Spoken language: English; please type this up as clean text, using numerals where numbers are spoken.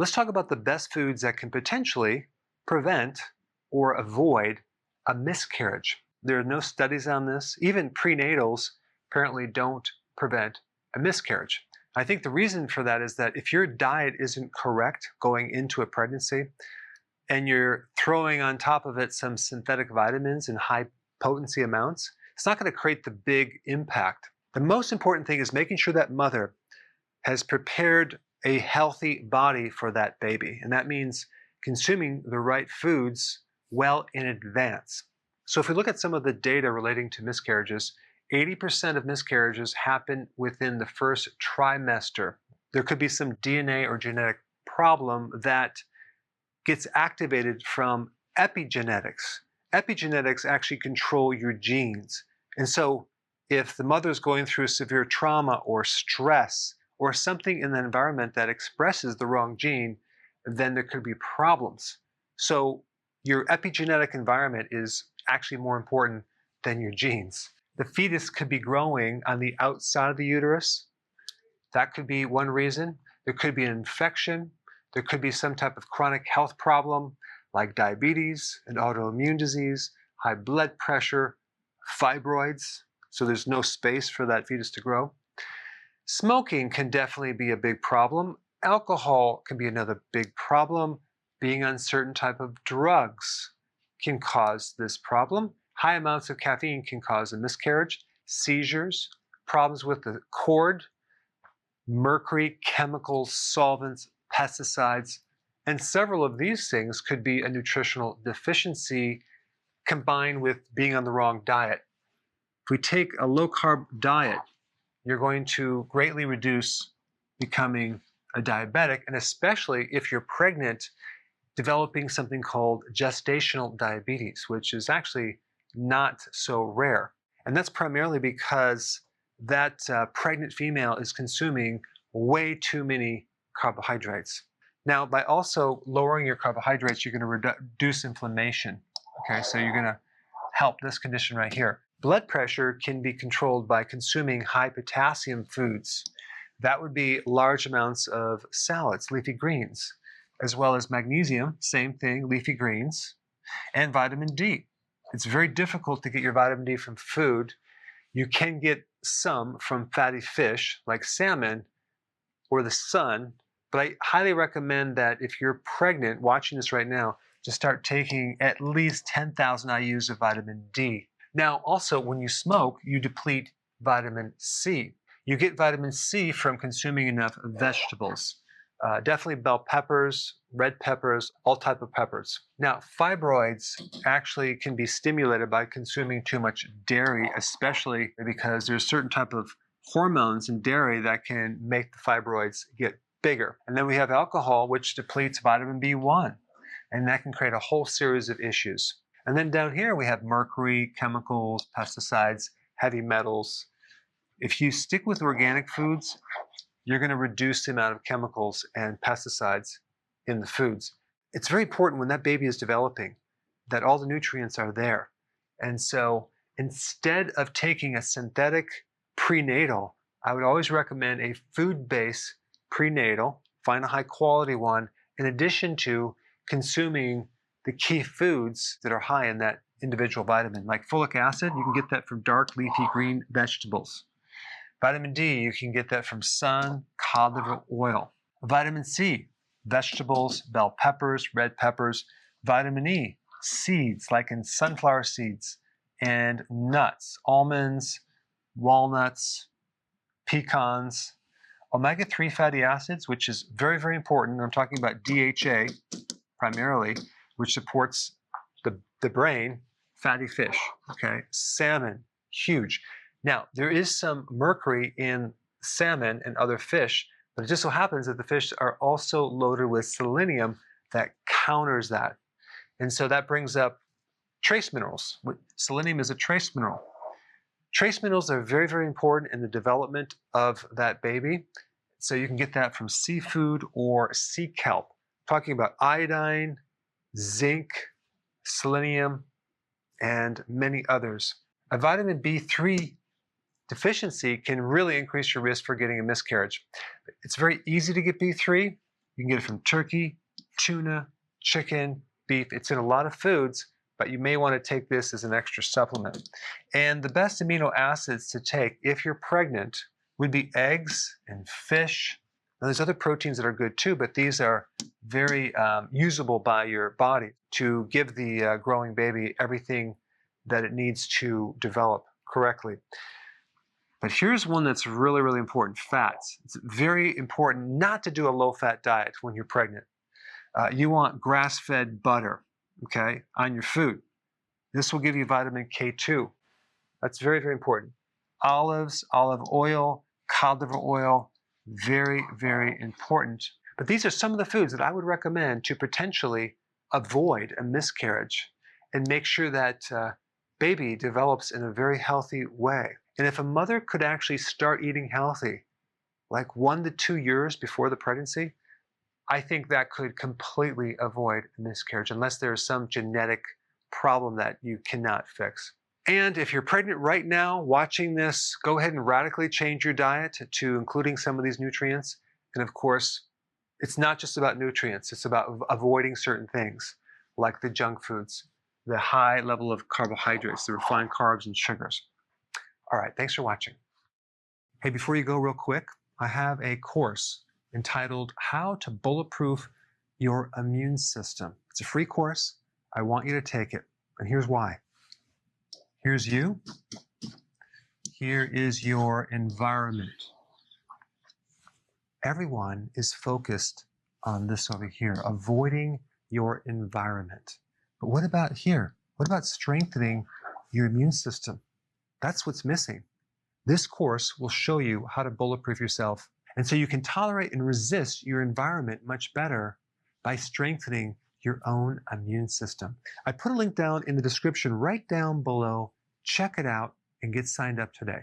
Let's talk about the best foods that can potentially prevent or avoid a miscarriage. There are no studies on this. Even prenatals apparently don't prevent a miscarriage. I think the reason for that is that if your diet isn't correct going into a pregnancy and you're throwing on top of it some synthetic vitamins in high potency amounts, it's not going to create the big impact. The most important thing is making sure that mother has prepared a healthy body for that baby. And that means consuming the right foods well in advance. So if we look at some of the data relating to miscarriages, 80% of miscarriages happen within the first trimester. There could be some DNA or genetic problem that gets activated from epigenetics. Epigenetics actually control your genes. And so if the mother's going through severe trauma or stress or something in the environment that expresses the wrong gene, then there could be problems. So your epigenetic environment is actually more important than your genes. The fetus could be growing on the outside of the uterus. That could be one reason. There could be an infection. There could be some type of chronic health problem like diabetes, an autoimmune disease, high blood pressure, fibroids. So there's no space for that fetus to grow. Smoking can definitely be a big problem. Alcohol can be another big problem. Being on certain type of drugs can cause this problem. High amounts of caffeine can cause a miscarriage, seizures, problems with the cord, mercury, chemicals, solvents, pesticides, and several of these things could be a nutritional deficiency combined with being on the wrong diet. If we take a low-carb diet, you're going to greatly reduce becoming a diabetic, and especially if you're pregnant, developing something called gestational diabetes, which is actually not so rare. And that's primarily because that pregnant female is consuming way too many carbohydrates. Now, by also lowering your carbohydrates, you're going to reduce inflammation. Okay, so you're going to help this condition right here. Blood pressure can be controlled by consuming high potassium foods. That would be large amounts of salads, leafy greens, as well as magnesium, same thing, leafy greens, and vitamin D. It's very difficult to get your vitamin D from food. You can get some from fatty fish like salmon or the sun, but I highly recommend that if you're pregnant, watching this right now, to start taking at least 10,000 IUs of vitamin D. Now, also, when you smoke, you deplete vitamin C. You get vitamin C from consuming enough vegetables. Definitely bell peppers, red peppers, all type of peppers. Now, fibroids actually can be stimulated by consuming too much dairy, especially because there's certain type of hormones in dairy that can make the fibroids get bigger. And then we have alcohol, which depletes vitamin B1, and that can create a whole series of issues. And then down here we have mercury, chemicals, pesticides, heavy metals. If you stick with organic foods, you're going to reduce the amount of chemicals and pesticides in the foods. It's very important when that baby is developing that all the nutrients are there. And so instead of taking a synthetic prenatal, I would always recommend a food-based prenatal, find a high quality one, in addition to consuming the key foods that are high in that individual vitamin. Like folic acid, you can get that from dark leafy green vegetables. Vitamin D, you can get that from sun, cod liver oil. Vitamin C, vegetables, bell peppers, red peppers. Vitamin E, seeds, like in sunflower seeds, and nuts, almonds, walnuts, pecans. Omega-3 fatty acids, which is very, very important. I'm talking about DHA primarily, which supports the brain, fatty fish, okay? Salmon, huge. Now, there is some mercury in salmon and other fish, but it just so happens that the fish are also loaded with selenium that counters that. And so that brings up trace minerals. Selenium is a trace mineral. Trace minerals are very, very important in the development of that baby. So you can get that from seafood or sea kelp. Talking about iodine, zinc, selenium, and many others. A vitamin B3 deficiency can really increase your risk for getting a miscarriage. It's very easy to get B3. You can get it from turkey, tuna, chicken, beef. It's in a lot of foods, but you may want to take this as an extra supplement. And the best amino acids to take if you're pregnant would be eggs and fish. Now, there's other proteins that are good too, but these are very usable by your body to give the growing baby everything that it needs to develop correctly. But here's one that's really, really important, fats. It's very important not to do a low-fat diet when you're pregnant. You want grass-fed butter, okay, on your food. This will give you vitamin K2. That's very, very important. Olives, olive oil, cod liver oil, very, very important. But these are some of the foods that I would recommend to potentially avoid a miscarriage and make sure that baby develops in a very healthy way. And if a mother could actually start eating healthy, like 1 to 2 years before the pregnancy, I think that could completely avoid a miscarriage unless there's some genetic problem that you cannot fix. And if you're pregnant right now watching this, go ahead and radically change your diet to including some of these nutrients. And of course, it's not just about nutrients, it's about avoiding certain things like the junk foods, the high level of carbohydrates, the refined carbs and sugars. All right, thanks for watching. Hey, before you go real quick, I have a course entitled How to Bulletproof Your Immune System. It's a free course. I want you to take it. And here's why. Here's you. Here is your environment. Everyone is focused on this over here, avoiding your environment. But what about here? What about strengthening your immune system? That's what's missing. This course will show you how to bulletproof yourself. And so you can tolerate and resist your environment much better by strengthening your own immune system. I put a link down in the description right down below. Check it out and get signed up today.